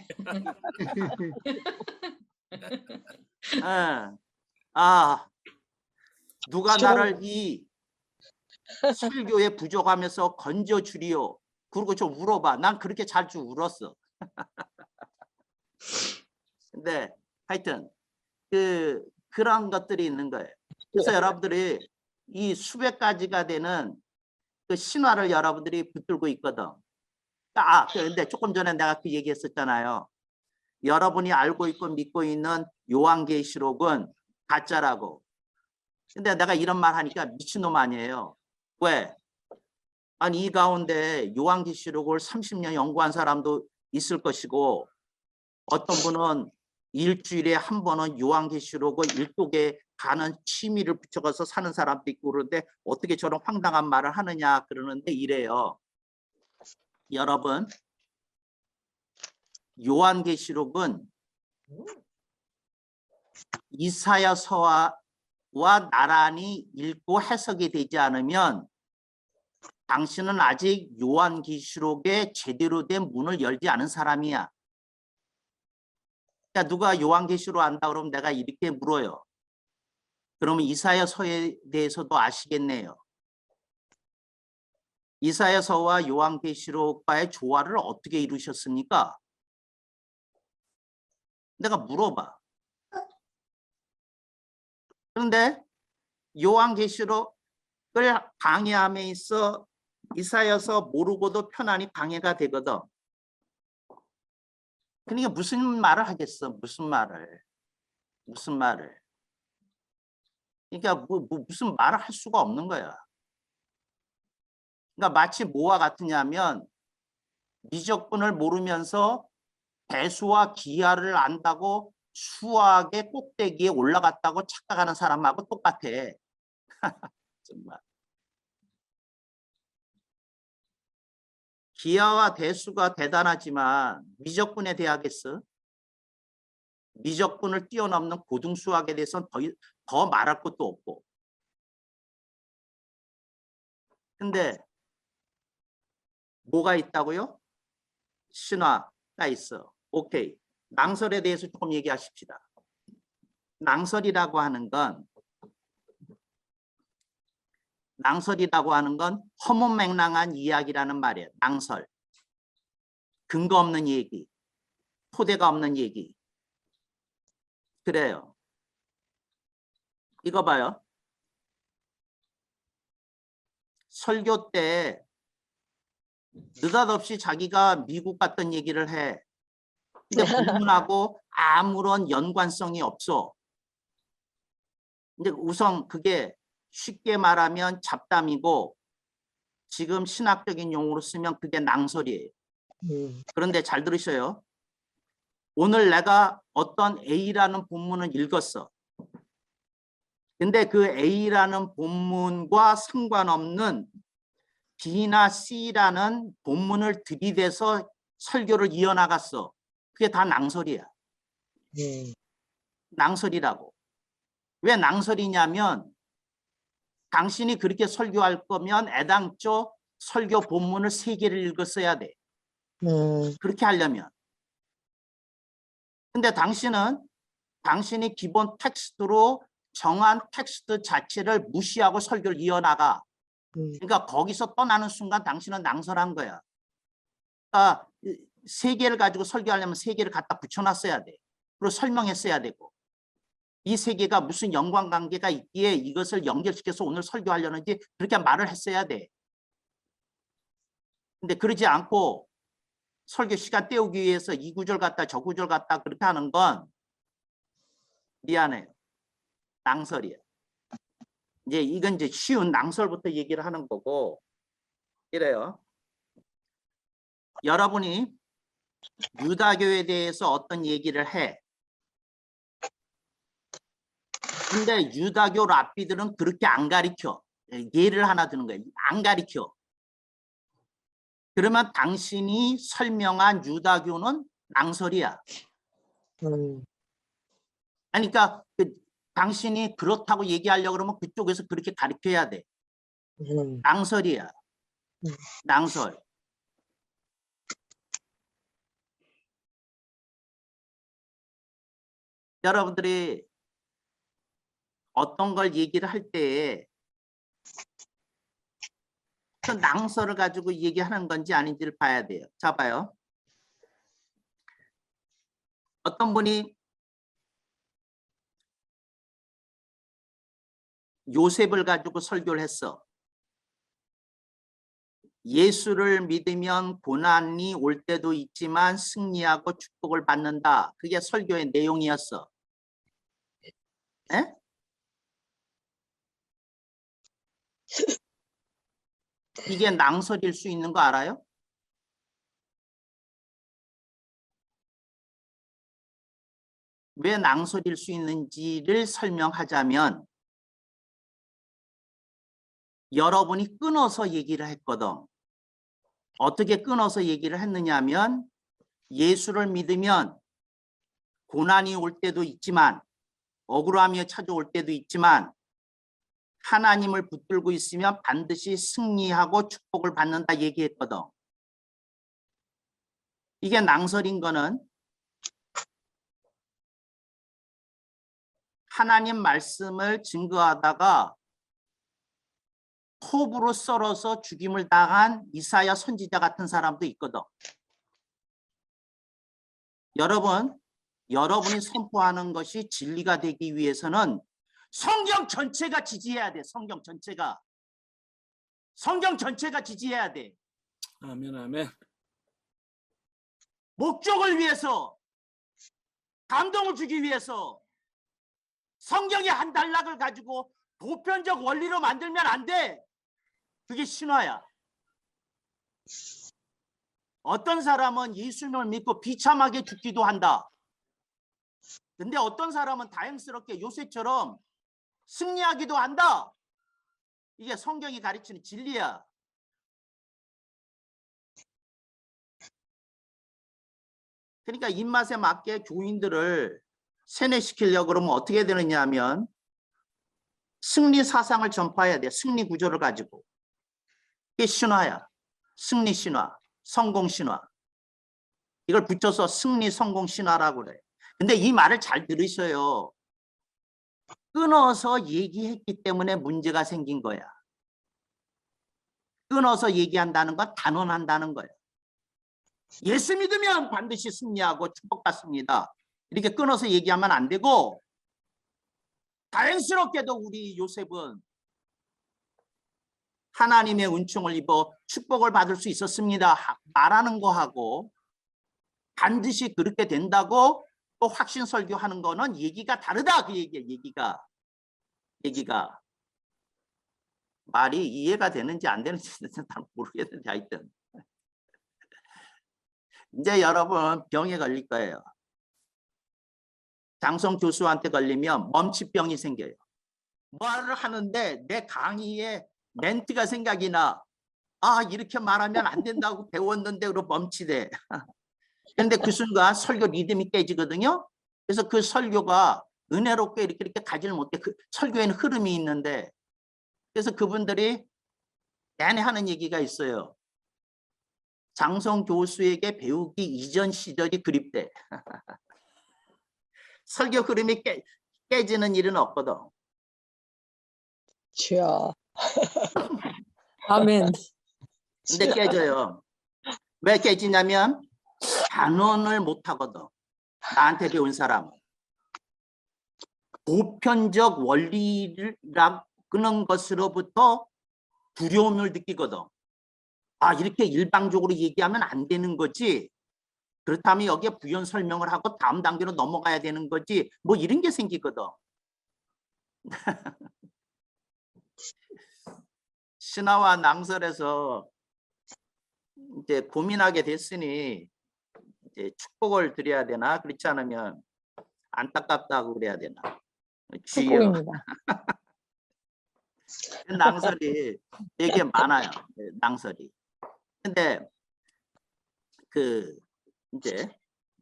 A: 아, 누가 나를 이 설교에 부족하면서 건져주리요. 그리고 좀 울어봐. 난 그렇게 자주 울었어. 근데 하여튼 그런 것들이 있는 거예요. 그래서 여러분들이 이 수백 가지가 되는 그 신화를 여러분들이 붙들고 있거든. 근데 조금 전에 내가 그 얘기했었잖아요. 여러분이 알고 있고 믿고 있는 요한계시록은 가짜라고. 근데 내가 이런 말 하니까 미친놈 아니에요. 왜? 아니 이 가운데 요한계시록을 30년 연구한 사람도 있을 것이고 어떤 분은 일주일에 한 번은 요한계시록을 일독에 가는 취미를 붙여서 사는 사람도 있고 그러는데 어떻게 저런 황당한 말을 하느냐 그러는데 이래요. 여러분 요한계시록은 이사야서와 나란히 읽고 해석이 되지 않으면 당신은 아직 요한계시록에 제대로 된 문을 열지 않은 사람이야. 그러니까 누가 요한계시록 안다 그러면 내가 이렇게 물어요. 그러면 이사야서에 대해서도 아시겠네요. 이사야서와 요한계시록과의 조화를 어떻게 이루셨습니까? 내가 물어봐. 그런데 요한계시록을 방해함에 있어 이사야서 모르고도 편안히 방해가 되거든. 그러니까 무슨 말을 하겠어? 무슨 말을. 그러니까 무슨 말을 할 수가 없는 거야. 그러니까 마치 뭐와 같으냐면 미적분을 모르면서 배수와 기하를 안다고 수학의 꼭대기에 올라갔다고 착각하는 사람하고 똑같아. 정말. 기하와 대수가 대단하지만 미적분에 대하겠어? 미적분을 뛰어넘는 고등수학에 대해서는 더 말할 것도 없고. 근데 뭐가 있다고요? 신화가 있어. 오케이. 낭설에 대해서 조금 얘기하십시다. 낭설이라고 하는 건 허무맹랑한 이야기라는 말이에요. 낭설. 근거 없는 얘기. 토대가 없는 얘기. 그래요. 이거 봐요. 설교 때 느닷없이 자기가 미국 갔던 얘기를 해. 근데 본문하고 아무런 연관성이 없어. 근데 우선 그게 쉽게 말하면 잡담이고 지금 신학적인 용어로 쓰면 그게 낭설이에요. 그런데 잘 들으셔요. 오늘 내가 어떤 A라는 본문을 읽었어. 근데 그 A라는 본문과 상관없는 B나 C라는 본문을 들이대서 설교를 이어나갔어. 그게 다 낭설이야. 낭설이라고. 왜 낭설이냐면 당신이 그렇게 설교할 거면 애당초 설교 본문을 3개를 읽었어야 돼. 그렇게 하려면. 근데 당신이 기본 텍스트로 정한 텍스트 자체를 무시하고 설교를 이어나가. 그러니까 거기서 떠나는 순간 당신은 낭설한 거야. 그러니까 3개를 가지고 설교하려면 3개를 갖다 붙여놨어야 돼. 그리고 설명했어야 되고. 이 3개가 무슨 연관관계가 있기에 이것을 연결시켜서 오늘 설교하려는지 그렇게 말을 했어야 돼. 근데 그러지 않고 설교 시간 때우기 위해서 이 구절 같다 저 구절 같다 그렇게 하는 건 미안해요. 낭설이야. 이건 이제 쉬운 낭설부터 얘기를 하는 거고 이래요. 여러분이 유다교에 대해서 어떤 얘기를 해. 근데 유다교 랍비들은 그렇게 안 가르쳐. 예를 하나 드는 거예요. 안 가르쳐. 그러면 당신이 설명한 유다교는 낭설이야. 그러니까 당신이 그렇다고 얘기하려고 그러면 그쪽에서 그렇게 가르쳐야 돼. 낭설이야. 낭설. 여러분들이 어떤 걸 얘기를 할 때에 그 낭설을 가지고 얘기하는 건지 아닌지를 봐야 돼요. 자, 봐요. 어떤 분이 요셉을 가지고 설교를 했어. 예수를 믿으면 고난이 올 때도 있지만 승리하고 축복을 받는다. 그게 설교의 내용이었어. 에? 이게 낭설일 수 있는 거 알아요? 왜 낭설일 수 있는지를 설명하자면 여러분이 끊어서 얘기를 했거든. 어떻게 끊어서 얘기를 했느냐 하면 예수를 믿으면 고난이 올 때도 있지만 억울함이 찾아올 때도 있지만 하나님을 붙들고 있으면 반드시 승리하고 축복을 받는다 얘기했거든. 이게 낭설인 거는 하나님 말씀을 증거하다가 톱으로 썰어서 죽임을 당한 이사야 선지자 같은 사람도 있거든. 여러분이 선포하는 것이 진리가 되기 위해서는 성경 전체가 지지해야 돼. 성경 전체가 지지해야 돼.
B: 아멘, 아멘.
A: 목적을 위해서, 감동을 주기 위해서 성경의 한 단락을 가지고 보편적 원리로 만들면 안 돼. 그게 신화야. 어떤 사람은 예수님을 믿고 비참하게 죽기도 한다. 근데 어떤 사람은 다행스럽게 요셉처럼 승리하기도 한다. 이게 성경이 가르치는 진리야. 그러니까 입맛에 맞게 교인들을 세뇌시키려고 그러면 어떻게 되느냐 하면 승리 사상을 전파해야 돼. 승리 구조를 가지고. 이게 신화야. 승리 신화, 성공 신화. 이걸 붙여서 승리 성공 신화라고 그래. 근데 이 말을 잘 들으셔요. 끊어서 얘기했기 때문에 문제가 생긴 거야. 끊어서 얘기한다는 건 단언한다는 거야. 예수 믿으면 반드시 승리하고 축복받습니다. 이렇게 끊어서 얘기하면 안 되고 다행스럽게도 우리 요셉은 하나님의 은총을 입어 축복을 받을 수 있었습니다. 말하는 거하고 반드시 그렇게 된다고 또 확신 설교하는 거는 얘기가 다르다. 그 얘기야. 얘기가 말이 이해가 되는지 안 되는지 잘 모르겠는데 하여튼 이제 여러분 병에 걸릴 거예요. 장성 교수한테 걸리면 멈칫병이 생겨요. 말을 하는데 내 강의에 멘트가 생각이 나. 아, 이렇게 말하면 안 된다고 배웠는데 그러고 멈칫해. 그런데 그 순간 설교 리듬이 깨지거든요. 그래서 그 설교가 은혜롭게 이렇게 가지를 못해. 그 설교에는 흐름이 있는데 그래서 그분들이 내내 하는 얘기가 있어요. 장성 교수에게 배우기 이전 시절이 그립대. 설교 흐름이 깨지는 일은 없거든.
C: 주여. 아멘.
A: 근데 깨져요. 왜 깨지냐면 단언을 못하거든. 나한테 배운 사람은. 보편적 원리라는 것으로부터 두려움을 느끼거든. 아, 이렇게 일방적으로 얘기하면 안 되는 거지. 그렇다면 여기에 부연 설명을 하고 다음 단계로 넘어가야 되는 거지. 뭐 이런 게 생기거든. 신화와 낭설에서 이제 고민하게 됐으니 이제 축복을 드려야 되나 그렇지 않으면 안타깝다고 그래야 되나. 주여.
C: 축복입니다.
A: 낭설이 되게 많아요. 낭설이. 근데 그 이제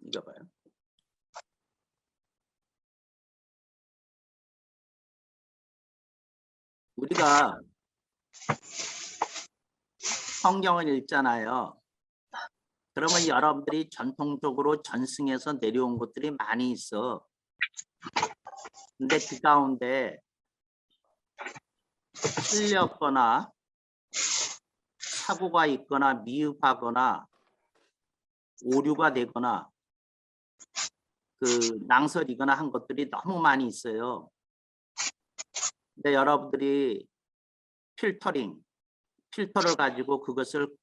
A: 이거 봐요. 우리가 성경을 읽잖아요. 그러면 여러분들이 전통적으로 전승에서 내려온 것들이 많이 있어. 근데 그 가운데 틀렸거나 사고가 있거나 미흡하거나 오류가 되거나 그 낭설이거나 한 것들이 너무 많이 있어요. 근데 여러분들이 필터를 가지고 그것을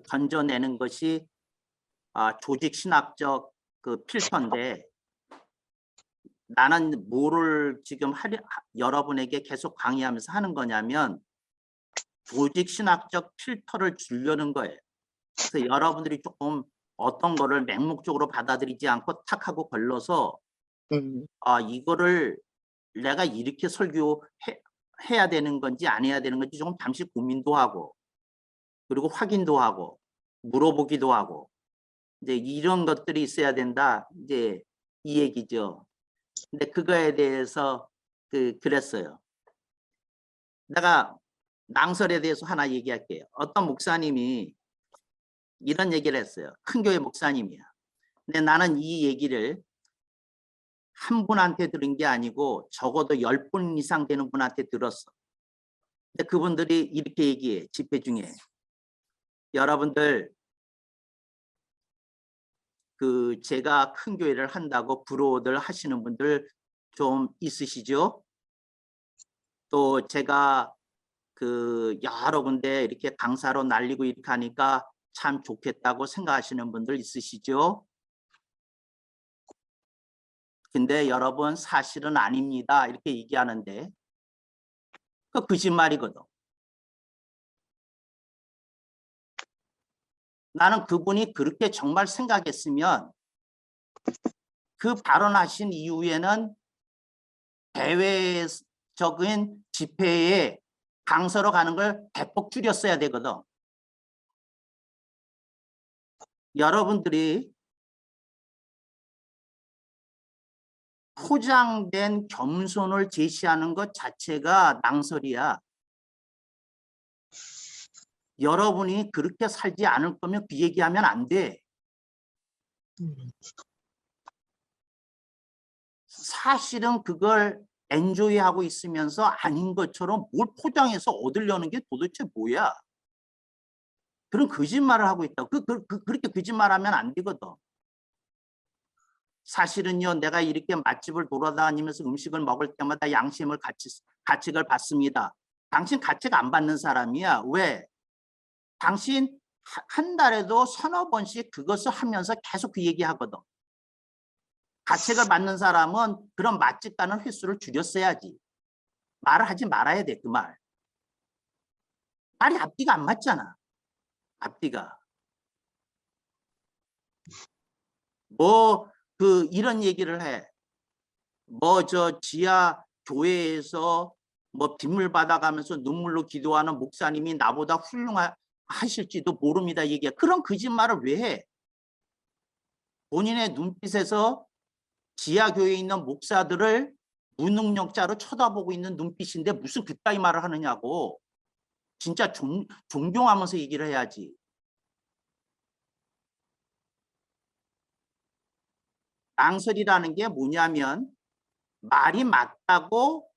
A: 건져내는 것이 조직 신학적 그 필터인데, 나는 뭐를 지금 여러분에게 계속 강의하면서 하는 거냐면 조직 신학적 필터를 주려는 거예요. 그래서 여러분들이 조금 어떤 거를 맹목적으로 받아들이지 않고 탁 하고 걸러서 이거를 내가 이렇게 설교해야 되는 건지 안 해야 되는 건지 조금 잠시 고민도 하고, 그리고 확인도 하고 물어보기도 하고, 이제 이런 것들이 있어야 된다, 이제 이 얘기죠. 근데 그거에 대해서 그랬어요. 내가 낭설에 대해서 하나 얘기할게요. 어떤 목사님이 이런 얘기를 했어요. 큰 교회 목사님이야. 근데 나는 이 얘기를 한 분한테 들은 게 아니고 적어도 10분 이상 되는 분한테 들었어. 근데 그분들이 이렇게 얘기해. 집회 중에. 여러분들 제가 큰 교회를 한다고 부러워들 하시는 분들 좀 있으시죠? 또 제가 여러 군데 이렇게 강사로 날리고 이렇게 하니까 참 좋겠다고 생각하시는 분들 있으시죠? 근데 여러분 사실은 아닙니다. 이렇게 얘기하는데 그 거짓말이거든. 나는 그분이 그렇게 정말 생각했으면 그 발언하신 이후에는 대외적인 집회에 강서로 가는 걸 대폭 줄였어야 되거든. 여러분들이 포장된 겸손을 제시하는 것 자체가 낭설이야. 여러분이 그렇게 살지 않을 거면 그 얘기하면 안 돼. 사실은 그걸 엔조이하고 있으면서 아닌 것처럼 뭘 포장해서 얻으려는 게 도대체 뭐야? 그런 거짓말을 하고 있다. 그렇게 거짓말하면 안 되거든. 사실은요, 내가 이렇게 맛집을 돌아다니면서 음식을 먹을 때마다 양심을 가책을 받습니다. 당신 가책 안 받는 사람이야. 왜? 당신 한 달에도 서너 번씩 그것을 하면서 계속 그 얘기하거든. 가책을 받는 사람은 그런 맛집 가는 횟수를 줄였어야지. 말을 하지 말아야 돼, 그 말. 말이 앞뒤가 안 맞잖아. 앞뒤가. 이런 얘기를 해. 지하 교회에서 빗물 받아가면서 눈물로 기도하는 목사님이 나보다 훌륭하실지도 모릅니다. 얘기해. 그런 거짓말을 왜 해? 본인의 눈빛에서 지하 교회에 있는 목사들을 무능력자로 쳐다보고 있는 눈빛인데 무슨 그따위 말을 하느냐고. 진짜 존경하면서 얘기를 해야지. 낭설이라는 게 뭐냐면 말이 맞다고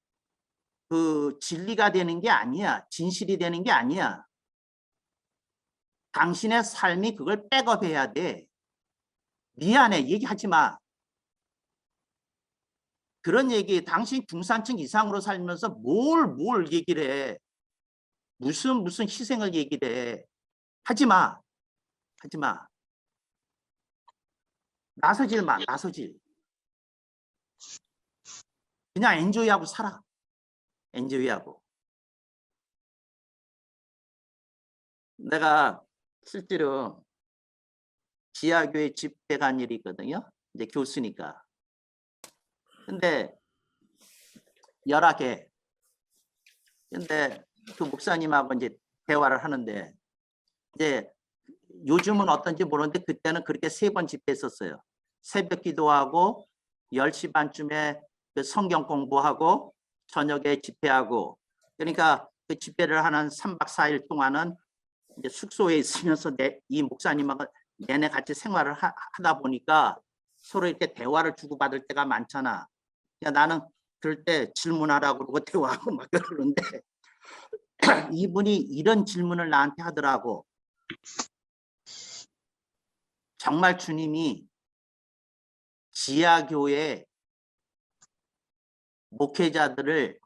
A: 진리가 되는 게 아니야. 진실이 되는 게 아니야. 당신의 삶이 그걸 백업해야 돼. 미안해, 얘기하지 마. 그런 얘기, 당신 중산층 이상으로 살면서 뭘 얘기를 해. 무슨 희생을 얘기를 해. 하지 마. 하지 마. 나서질 마. 나서질. 그냥 엔조이하고 살아. 엔조이하고. 내가 실제로 지하교회 집회 간 일이 있거든요. 이제 교수니까. 근데 열악해. 근데 그 목사님하고 이제 대화를 하는데 이제 요즘은 어떤지 모르는데 그때는 그렇게 3번 집회했었어요. 새벽 기도하고 10시 반쯤에 그 성경 공부하고 저녁에 집회하고, 그러니까 그 집회를 하는 3박 4일 동안은 이제 숙소에 있으면서 이 목사님하고 내내 같이 생활을 하다 보니까 서로 이렇게 대화를 주고받을 때가 많잖아. 그러니까 나는 그럴 때 질문하라고 그러고 대화하고 막 그러는데 이분이 이런 질문을 나한테 하더라고. 정말 주님이 지하교회 목회자들을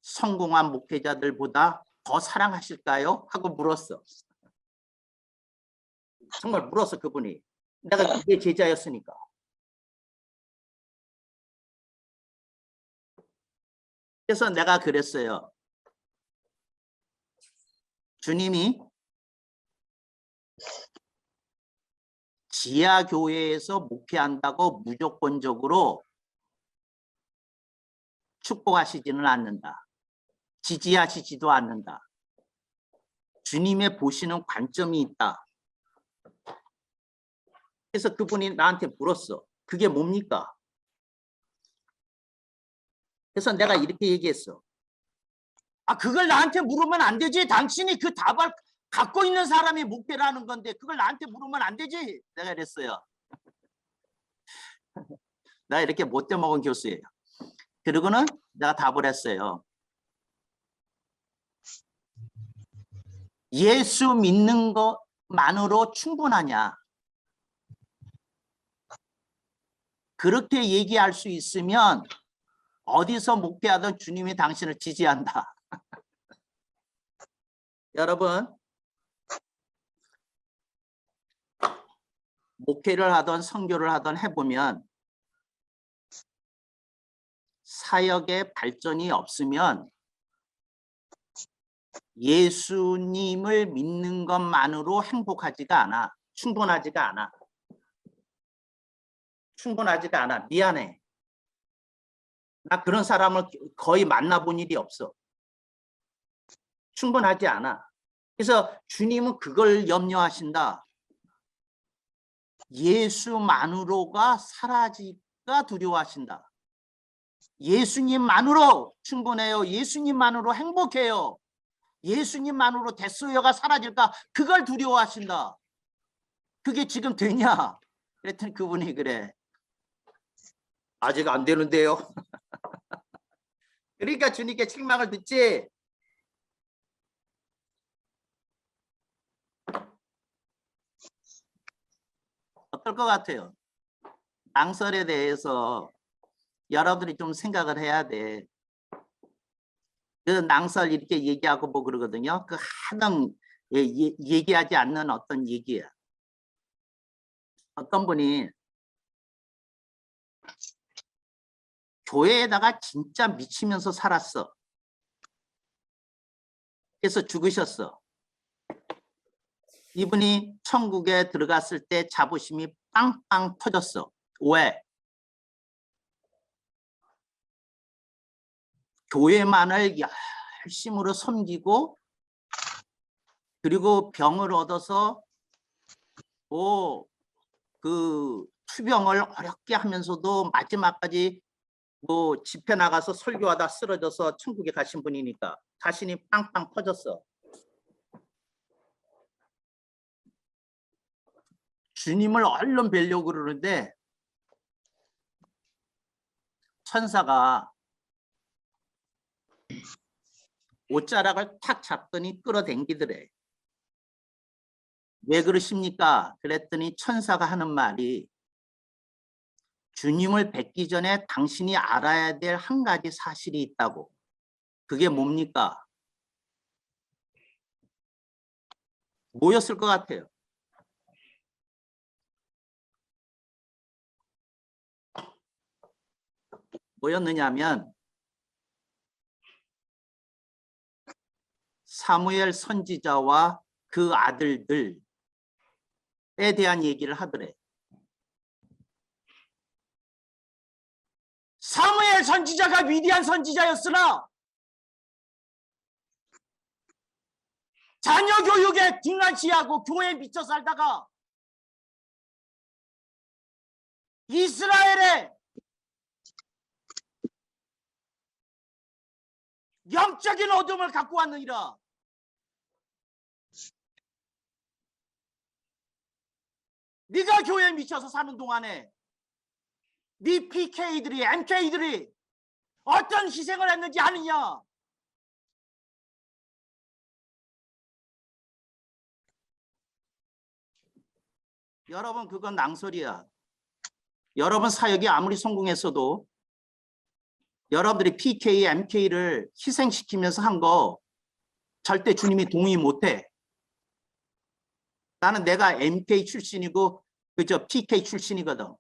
A: 성공한 목회자들보다 더 사랑하실까요? 하고 물었어. 정말 물었어, 그분이. 내가 그게 제자였으니까. 그래서 내가 그랬어요. 주님이 지하교회에서 목회한다고 무조건적으로 축복하시지는 않는다. 지지하시지도 않는다. 주님의 보시는 관점이 있다. 그래서 그분이 나한테 물었어. 그게 뭡니까? 그래서 내가 이렇게 얘기했어. 아, 그걸 나한테 물으면 안 되지. 당신이 그 답을 갖고 있는 사람이 목회라는 건데 그걸 나한테 물으면 안 되지. 내가 그랬어요. 나 이렇게 못돼 먹은 교수예요. 그리고는 내가 답을 했어요. 예수 믿는 것만으로 충분하냐? 그렇게 얘기할 수 있으면 어디서 목회하든 주님이 당신을 지지한다. 여러분, 목회를 하든 선교를 하든 해보면 사역의 발전이 없으면 예수님을 믿는 것만으로 행복하지가 않아. 충분하지가 않아. 충분하지가 않아. 미안해. 나 그런 사람을 거의 만나본 일이 없어. 충분하지 않아. 그래서 주님은 그걸 염려하신다. 예수만으로가 사라지기가 두려워하신다. 예수님만으로 충분해요. 예수님만으로 행복해요. 예수님만으로 됐어요가 사라질까? 그걸 두려워하신다. 그게 지금 되냐? 그랬더니 그분이 그래. 아직 안 되는데요. 그러니까 주님께 책망을 듣지. 어떨 것 같아요? 낭설에 대해서 여러분들이 좀 생각을 해야 돼. 그 낭설 이렇게 얘기하고 뭐 그러거든요. 그 하등 얘기하지 않는 어떤 얘기야. 어떤 분이 교회에다가 진짜 미치면서 살았어. 그래서 죽으셨어. 이분이 천국에 들어갔을 때 자부심이 빵빵 터졌어. 왜? 교회만을 열심으로 섬기고 그리고 병을 얻어서 그 투병을 어렵게 하면서도 마지막까지 뭐 집회 나가서 설교하다 쓰러져서 천국에 가신 분이니까 자신이 빵빵 터졌어. 주님을 얼른 뵈려고 그러는데 천사가 옷자락을 탁 잡더니 끌어당기더래. 왜 그러십니까? 그랬더니 천사가 하는 말이 주님을 뵙기 전에 당신이 알아야 될 한 가지 사실이 있다고. 그게 뭡니까? 뭐였을 것 같아요? 뭐였느냐면 사무엘 선지자와 그 아들들에 대한 얘기를 하더래. 사무엘 선지자가 위대한 선지자였으나 자녀 교육에 등한시하고 교회에 미쳐 살다가 이스라엘의 영적인 어둠을 갖고 왔느니라. 네가 교회에 미쳐서 사는 동안에 네 PK들이 MK들이 어떤 희생을 했는지 아느냐? 여러분 그건 낭설이야. 여러분 사역이 아무리 성공했어도 여러분들이 PK, MK를 희생시키면서 한 거 절대 주님이 동의 못해. 나는 내가 MK 출신이고 그저 PK 출신이거든.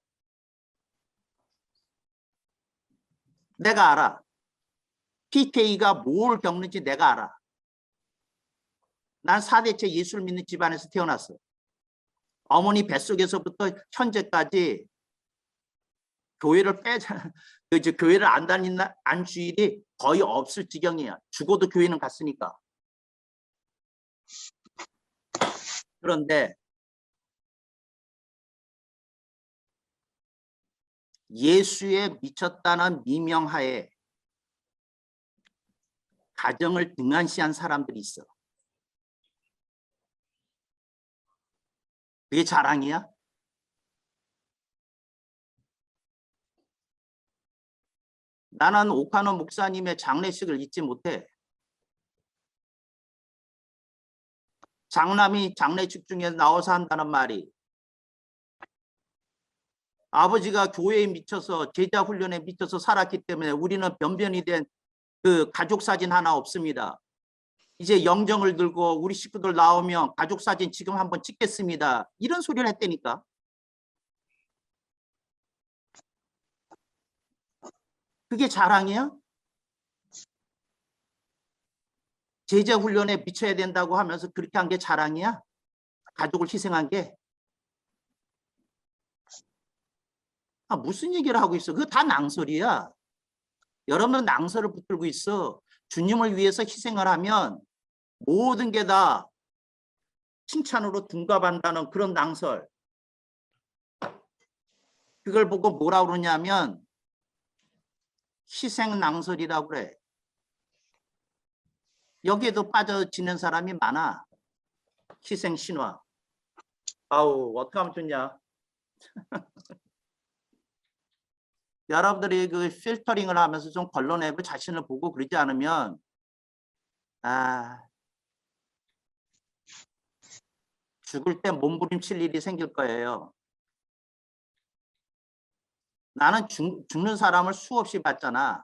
A: 내가 알아. PK가 뭘 겪는지 내가 알아. 난 4대째 예수를 믿는 집안에서 태어났어. 어머니 뱃속에서부터 현재까지 교회를 교회를 안 다닌 안 주일이 거의 없을 지경이야. 죽어도 교회는 갔으니까. 그런데 예수에 미쳤다는 미명하에 가정을 등한시한 사람들이 있어. 그게 자랑이야? 나는 오카노 목사님의 장례식을 잊지 못해. 장남이 장례식 중에 나와서 한다는 말이 아버지가 교회에 미쳐서 제자 훈련에 미쳐서 살았기 때문에 우리는 변변이 된 그 가족 사진 하나 없습니다. 이제 영정을 들고 우리 식구들 나오면 가족 사진 지금 한번 찍겠습니다. 이런 소리를 했다니까. 그게 자랑이야? 제자 훈련에 미쳐야 된다고 하면서 그렇게 한 게 자랑이야? 가족을 희생한 게? 무슨 얘기를 하고 있어? 그거 다 낭설이야. 여러분은 낭설을 붙들고 있어. 주님을 위해서 희생을 하면 모든 게 다 칭찬으로 둔갑한다는 그런 낭설. 그걸 보고 뭐라 그러냐면 희생 낭설이라고 그래. 여기에도 빠져지는 사람이 많아. 희생 신화. 아우 어떻게 하면 좋냐. 여러분들이 그 필터링을 하면서 좀 걸러내고 자신을 보고 그러지 않으면 죽을 때 몸부림칠 일이 생길 거예요. 나는 죽는 사람을 수없이 봤잖아.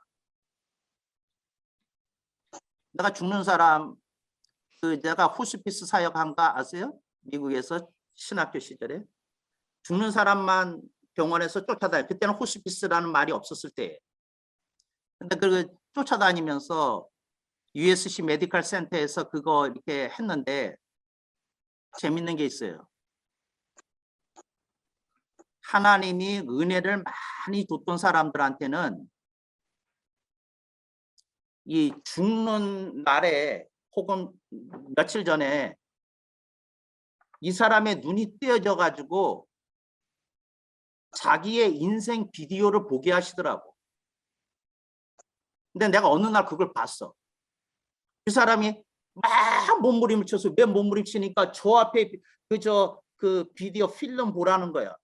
A: 내가 죽는 사람 내가 호스피스 사역한 거 아세요? 미국에서 신학교 시절에 죽는 사람만 병원에서 쫓아다녀. 그때는 호스피스라는 말이 없었을 때. 근데 그 쫓아다니면서 USC 메디컬 센터에서 그거 이렇게 했는데 재밌는 게 있어요. 하나님이 은혜를 많이 줬던 사람들한테는 이 죽는 날에 혹은 며칠 전에 이 사람의 눈이 떼어져 가지고 자기의 인생 비디오를 보게 하시더라고. 근데 내가 어느 날 그걸 봤어. 그 사람이 막 몸부림을 쳐서 왜 몸부림치니까 저 앞에 그 비디오 필름 보라는 거야.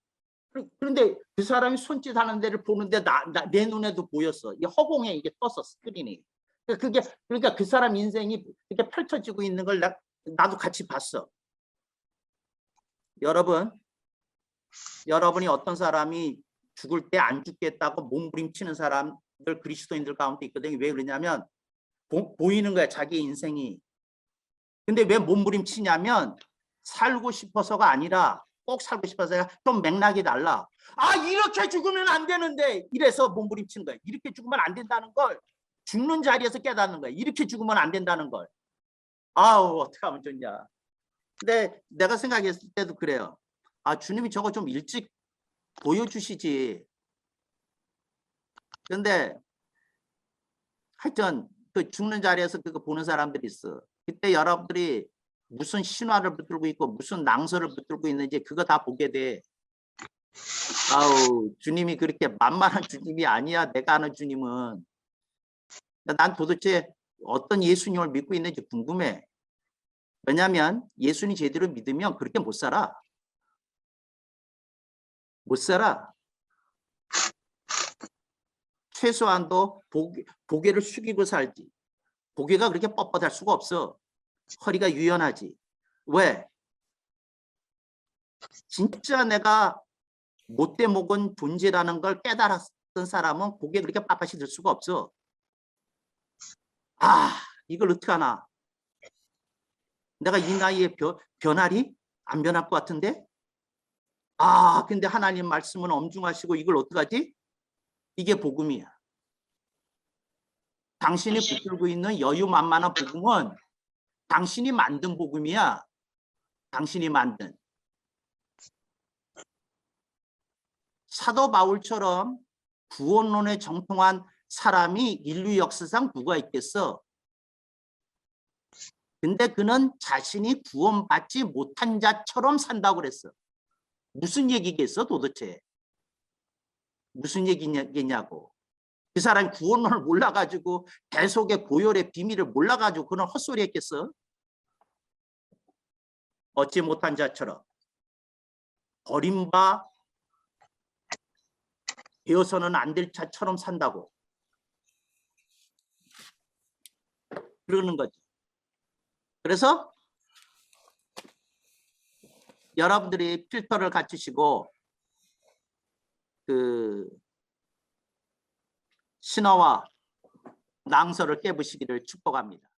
A: 그런데 그 사람이 손짓하는 데를 보는데 내 눈에도 보였어. 이 허공에 이게 떴어 스크린이. 그러니까 그 사람 인생이 이렇게 펼쳐지고 있는 걸 나도 같이 봤어. 여러분이 어떤 사람이 죽을 때 안 죽겠다고 몸부림치는 사람들 그리스도인들 가운데 있거든요. 왜 그러냐면 보이는 거야 자기 인생이. 근데 왜 몸부림치냐면 살고 싶어서가 아니라 꼭 살고 싶어서야. 좀 맥락이 달라. 이렇게 죽으면 안 되는데 이래서 몸부림치는 거야. 이렇게 죽으면 안 된다는 걸 죽는 자리에서 깨닫는 거야. 이렇게 죽으면 안 된다는 걸. 어떻게 하면 좋냐. 근데 내가 생각했을 때도 그래요. 주님이 저거 좀 일찍 보여주시지. 근데 하여튼 그 죽는 자리에서 그거 보는 사람들이 있어. 그때 여러분들이 무슨 신화를 붙들고 있고 무슨 낭설을 붙들고 있는지 그거 다 보게 돼. 주님이 그렇게 만만한 주님이 아니야. 내가 아는 주님은. 난 도대체 어떤 예수님을 믿고 있는지 궁금해. 왜냐하면 예수님 제대로 믿으면 그렇게 못 살아. 못 살아. 최소한도 고개를 숙이고 살지. 고개가 그렇게 뻣뻣할 수가 없어. 허리가 유연하지. 왜? 진짜 내가 못돼 먹은 존재라는 걸 깨달았던 사람은 고개 그렇게 빳빳이 들 수가 없어. 이걸 어떻게 하나. 내가 이 나이에 변하리? 안 변할 것 같은데? 아, 근데 하나님 말씀은 엄중하시고 이걸 어떡하지? 이게 복음이야. 당신이 붙들고 있는 여유만만한 복음은 당신이 만든 복음이야. 당신이 만든. 사도 바울처럼 구원론에 정통한 사람이 인류 역사상 누가 있겠어? 근데 그는 자신이 구원받지 못한 자처럼 산다고 그랬어. 무슨 얘기겠어 도대체? 무슨 얘기냐고. 그 사람이 구원론을 몰라가지고 계속의 고열의 비밀을 몰라가지고 그런 헛소리 했겠어? 얻지 못한 자처럼 버림바 되어서는 안 될 자처럼 산다고 그러는 거지. 그래서 여러분들이 필터를 갖추시고 그 신어와 낭서를 깨부시기를 축복합니다.